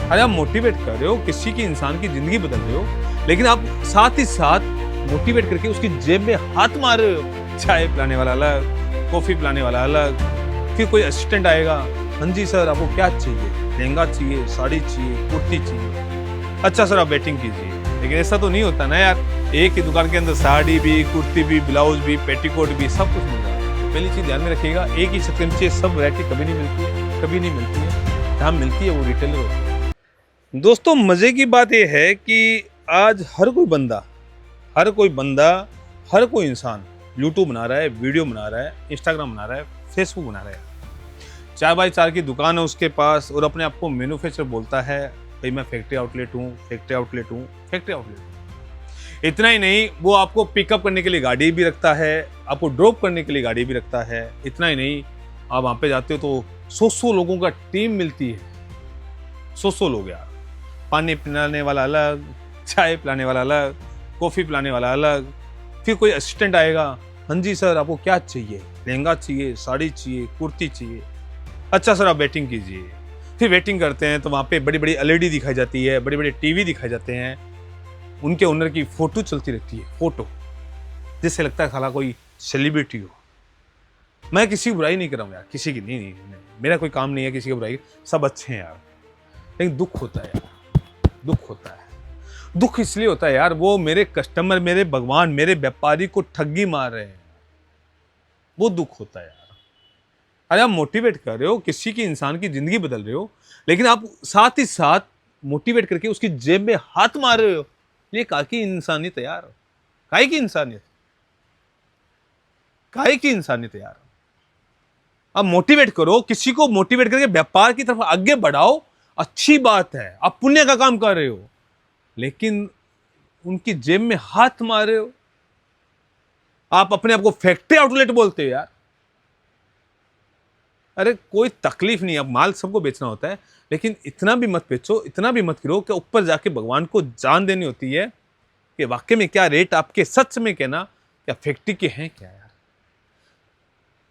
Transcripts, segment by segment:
अरे आप मोटिवेट कर रहे हो, किसी की इंसान की जिंदगी बदल रहे हो, लेकिन आप साथ ही साथ मोटिवेट करके उसकी जेब में हाथ मार रहे हो। चाय पिलाने वाला अलग, कॉफी पिलाने वाला अलग, फिर कोई असिस्टेंट आएगा, हाँ जी सर आपको क्या चाहिए, लहंगा चाहिए, साड़ी चाहिए, कुर्ती चाहिए, अच्छा सर आप वेटिंग कीजिए। लेकिन ऐसा तो नहीं होता ना यार, एक ही दुकान के अंदर साड़ी भी, कुर्ती भी, ब्लाउज भी, पेटीकोट भी, सब कुछ मिल रहा है। तो पहली चीज ध्यान में रखिएगा, एक ही छत के नीचे सब वैरायटी कभी नहीं मिलती है, कभी नहीं मिलती है। जहाँ मिलती है वो रिटेलर होता है। दोस्तों मजे की बात यह है कि आज हर कोई बंदा, हर कोई इंसान यूट्यूब बना रहा है, वीडियो बना रहा है, इंस्टाग्राम बना रहा है, फेसबुक बना रहा है। 4x4 की दुकान है उसके पास और अपने आप को मैन्युफैक्चर बोलता है, भाई मैं फैक्ट्री आउटलेट हूँ। इतना ही नहीं, वो आपको पिकअप करने के लिए गाड़ी भी रखता है, आपको ड्रॉप करने के लिए गाड़ी भी रखता है। इतना ही नहीं, आप वहाँ पे जाते हो तो 100 लोगों का टीम मिलती है, 100 लोग यार। पानी पिलाने वाला अलग, चाय पिलाने वाला अलग, कॉफ़ी पिलाने वाला अलग, फिर कोई असिस्टेंट आएगा, हाँ जी सर आपको क्या चाहिए, लहंगा चाहिए, साड़ी चाहिए, कुर्ती चाहिए, अच्छा सर आप वेटिंग कीजिए। फिर वेटिंग करते हैं तो वहाँ पे बड़ी बड़ी एलईडी दिखाई जाती है, बड़े बड़े टीवी दिखाई जाते हैं, उनके ओनर की फोटो चलती रहती है, फोटो, जिससे लगता है साला कोई सेलिब्रिटी हो। मैं किसी की बुराई नहीं कर रहा हूँ यार, किसी की नहीं, मेरा कोई काम नहीं है किसी की बुराई, सब अच्छे हैं यार, लेकिन दुख होता है यार, दुख होता है। दुख इसलिए होता है यार, वो मेरे कस्टमर, मेरे भगवान, मेरे व्यापारी को ठगी मार रहे हैं, वो दुख होता है यार। अरे आप मोटिवेट कर रहे हो, किसी की इंसान की जिंदगी बदल रहे हो, लेकिन आप साथ ही साथ मोटिवेट करके उसकी जेब में हाथ मार रहे हो। ये काकी इंसानियत है यार, काहे की इंसानियत, काहे की इंसानियत यार। आप मोटिवेट करो, किसी को मोटिवेट करके व्यापार की तरफ आगे बढ़ाओ, अच्छी बात है, आप पुण्य का काम कर रहे हो, लेकिन उनकी जेब में हाथ मार रहे हो। आप अपने आप को फैक्ट्री आउटलेट बोलते हो यार। अरे कोई तकलीफ नहीं, अब माल सबको बेचना होता है, लेकिन इतना भी मत बेचो, इतना भी मत करो कि ऊपर जाके भगवान को जान देनी होती है कि वाकई में क्या रेट आपके सच में कहना क्या फैक्ट्री के हैं क्या यार।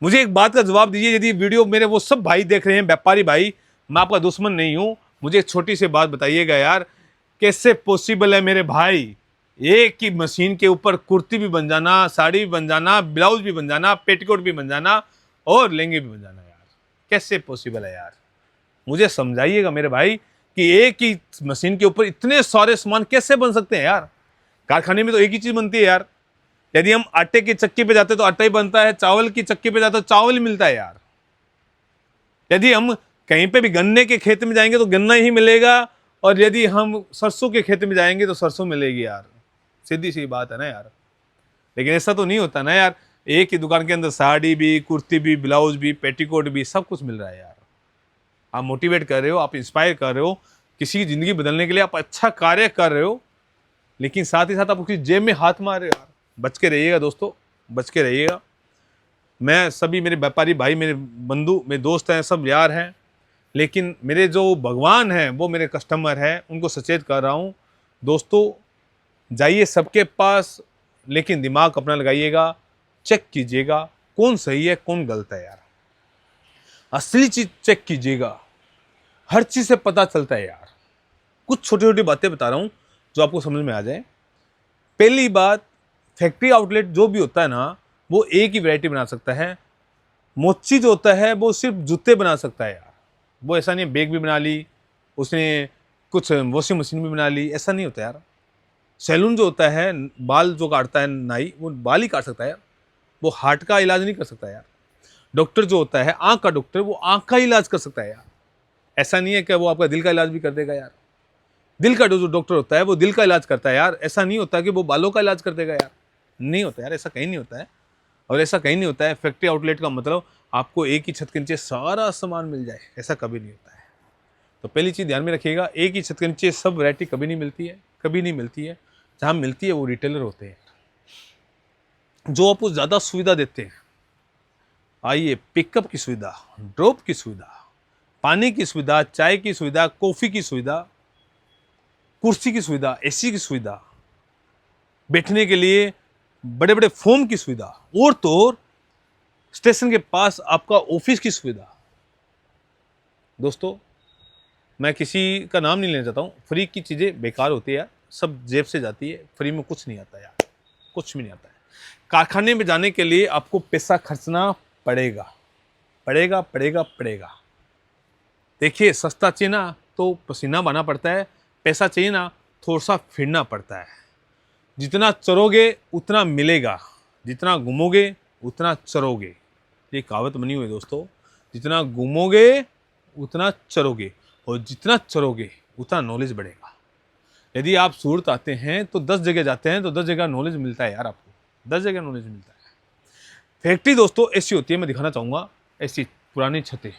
मुझे एक बात का जवाब दीजिए, यदि वीडियो मेरे वो सब भाई देख रहे हैं, व्यापारी भाई, मैं आपका दुश्मन नहीं हूं, मुझे एक छोटी सी बात बताइएगा यार, कैसे पॉसिबल है मेरे भाई, एक ही मशीन के ऊपर कुर्ती भी बन जाना, साड़ी भी बन जाना, ब्लाउज भी बन जाना, पेटीकोट भी बन जाना और लहंगे भी बन जाना यार, कैसे पॉसिबल है यार। मुझे समझाइएगा मेरे भाई कि एक ही मशीन के ऊपर इतने सारे सामान कैसे बन सकते हैं यार। कारखाने में तो एक ही चीज बनती है यार, यदि हम आटे की चक्की पे जाते तो आटा ही बनता है, चावल की चक्की पे जाते तो चावल ही मिलता है यार। यदि हम कहीं पे भी गन्ने के खेत में जाएंगे तो गन्ना ही मिलेगा, और यदि हम सरसों के खेत में जाएंगे तो सरसों मिलेगी यार, सीधी सी बात है ना यार। लेकिन ऐसा तो नहीं होता ना यार, एक ही दुकान के अंदर साड़ी भी, कुर्ती भी, ब्लाउज भी, पेटीकोट भी, सब कुछ मिल रहा है यार। आप मोटिवेट कर रहे हो, आप इंस्पायर कर रहे हो, किसी की जिंदगी बदलने के लिए आप अच्छा कार्य कर रहे हो, लेकिन साथ ही साथ आप उसकी जेब में हाथ मार रहे हो यार। बच के रहिएगा दोस्तों, बच के रहिएगा। मैं सभी मेरे व्यापारी भाई, मेरे बंधु, मेरे दोस्त हैं, सब यार हैं, लेकिन मेरे जो भगवान हैं वो मेरे कस्टमर हैं, उनको सचेत कर रहा हूँ। दोस्तों जाइए सबके पास, लेकिन दिमाग अपना लगाइएगा, चेक कीजिएगा कौन सही है कौन गलत है यार, असली चीज चेक कीजिएगा, हर चीज से पता चलता है यार। कुछ छोटी छोटी बातें बता रहा हूँ जो आपको समझ में आ जाए। पहली बात, फैक्ट्री आउटलेट जो भी होता है ना, वो एक ही वैरायटी बना सकता है। मोची जो होता है वो सिर्फ जूते बना सकता है यार, वो ऐसा नहीं बैग भी बना ली उसने, कुछ वॉशिंग मशीन भी बना ली, ऐसा नहीं होता यार। सैलून जो होता है, बाल जो काटता है नाई, वो बाल ही काट सकता है यार, वो हार्ट का इलाज नहीं कर सकता यार। डॉक्टर जो होता है, आंख का डॉक्टर, वो आंख का इलाज कर सकता है यार, ऐसा नहीं है कि वो आपका दिल का इलाज भी कर देगा यार। दिल का जो डॉक्टर होता है वो दिल का इलाज करता है यार, ऐसा नहीं होता कि वो बालों का इलाज कर देगा यार, नहीं होता यार, ऐसा कहीं नहीं होता है। और ऐसा कहीं नहीं होता है फैक्ट्री आउटलेट का मतलब आपको एक ही छत के नीचे सारा सामान मिल जाए, ऐसा कभी नहीं होता है। तो पहली चीज़ ध्यान में रखिएगा, एक ही छत के नीचे सब वैरायटी कभी नहीं मिलती है, कभी नहीं मिलती है। जहाँ मिलती है वो रिटेलर होते हैं जो आपको ज़्यादा सुविधा देते हैं। आइए, पिकअप की सुविधा, ड्रॉप की सुविधा, पानी की सुविधा, चाय की सुविधा, कॉफ़ी की सुविधा, कुर्सी की सुविधा, एसी की सुविधा, बैठने के लिए बड़े बड़े फोम की सुविधा, और तो और स्टेशन के पास आपका ऑफिस की सुविधा। दोस्तों मैं किसी का नाम नहीं लेना चाहता हूँ, फ्री की चीज़ें बेकार होती है यार, सब जेब से जाती है, फ्री में कुछ नहीं आता यार, कुछ भी नहीं आता है। कारखाने में जाने के लिए आपको पैसा खर्चना पड़ेगा, पड़ेगा पड़ेगा पड़ेगा। देखिए सस्ता चाहिए ना तो पसीना बहाना पड़ता है, पैसा चाहिए ना थोड़ा सा फिरना पड़ता है। जितना चरोगे उतना मिलेगा, जितना घूमोगे उतना चरोगे, ये कहावत बनी हुई है दोस्तों। जितना घूमोगे उतना चरोगे और जितना चरोगे उतना नॉलेज बढ़ेगा। यदि आप सूरत आते हैं तो 10 जगह जाते हैं तो 10 जगह नॉलेज मिलता है यार, आपको 10 जगह नॉलेज मिलता है। फैक्ट्री दोस्तों ऐसी होती है, मैं दिखाना चाहूँगा, ऐसी पुरानी छतें,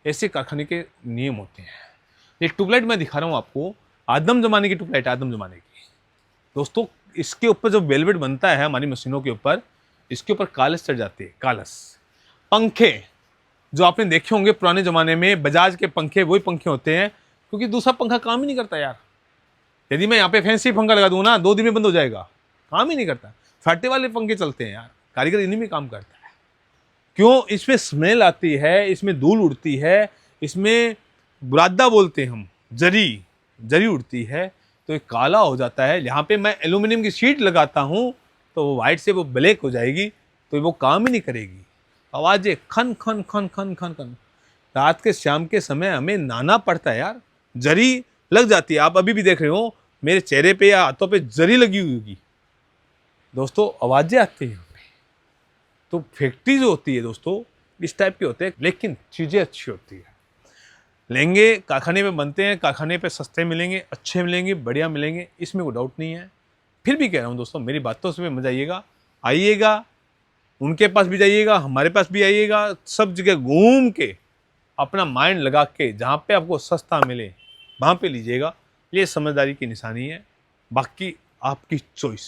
ऐसे कारखाने के नियम होते हैं। ये ट्यूबलाइट मैं दिखा रहा हूँ आपको, आदम जमाने की ट्यूबलाइट, आदम जमाने की दोस्तों। इसके ऊपर जो वेलवेट बनता है हमारी मशीनों के ऊपर, इसके ऊपर कालस चढ़ जाती है, कालस। पंखे जो आपने देखे होंगे पुराने जमाने में, बजाज के पंखे वही पंखे होते हैं, क्योंकि दूसरा पंखा काम ही नहीं करता यार। यदि मैं यहाँ पे फैंसी पंखा लगा दूँ ना, 2 दिन में बंद हो जाएगा, काम ही नहीं करता। फटे वाले पंखे चलते हैं यार, कारीगर इन्हीं में काम करता है। क्यों? इसमें स्मेल आती है, इसमें धूल उड़ती है, इसमें बुरादा बोलते हैं हम, जरी जरी उड़ती है, तो ये काला हो जाता है। यहाँ पे मैं एल्यूमिनियम की शीट लगाता हूँ तो वो वाइट से वो ब्लैक हो जाएगी, तो वो काम ही नहीं करेगी। आवाज़ें खन खन खन खन खन खन। रात के शाम के समय हमें नहाना पड़ता है यार, जरी लग जाती है। आप अभी भी देख रहे हो मेरे चेहरे पे या हाथों पे जरी लगी हुई होगी दोस्तों, आवाज़ें आती हैं। तो फैक्ट्री जो होती है दोस्तों इस टाइप की होते हैं, लेकिन चीज़ें अच्छी होती है। लहंगे कारखाने में बनते हैं, कारखाने पे सस्ते मिलेंगे, अच्छे मिलेंगे, बढ़िया मिलेंगे, इसमें कोई डाउट नहीं है। फिर भी कह रहा हूँ दोस्तों, मेरी बातों से मजा आइएगा, आइएगा, उनके पास भी जाइएगा, हमारे पास भी आइएगा, सब जगह घूम के अपना माइंड लगा के जहाँ पे आपको सस्ता मिले वहाँ पे लीजिएगा। ये समझदारी की निशानी है, बाकी आपकी चॉइस।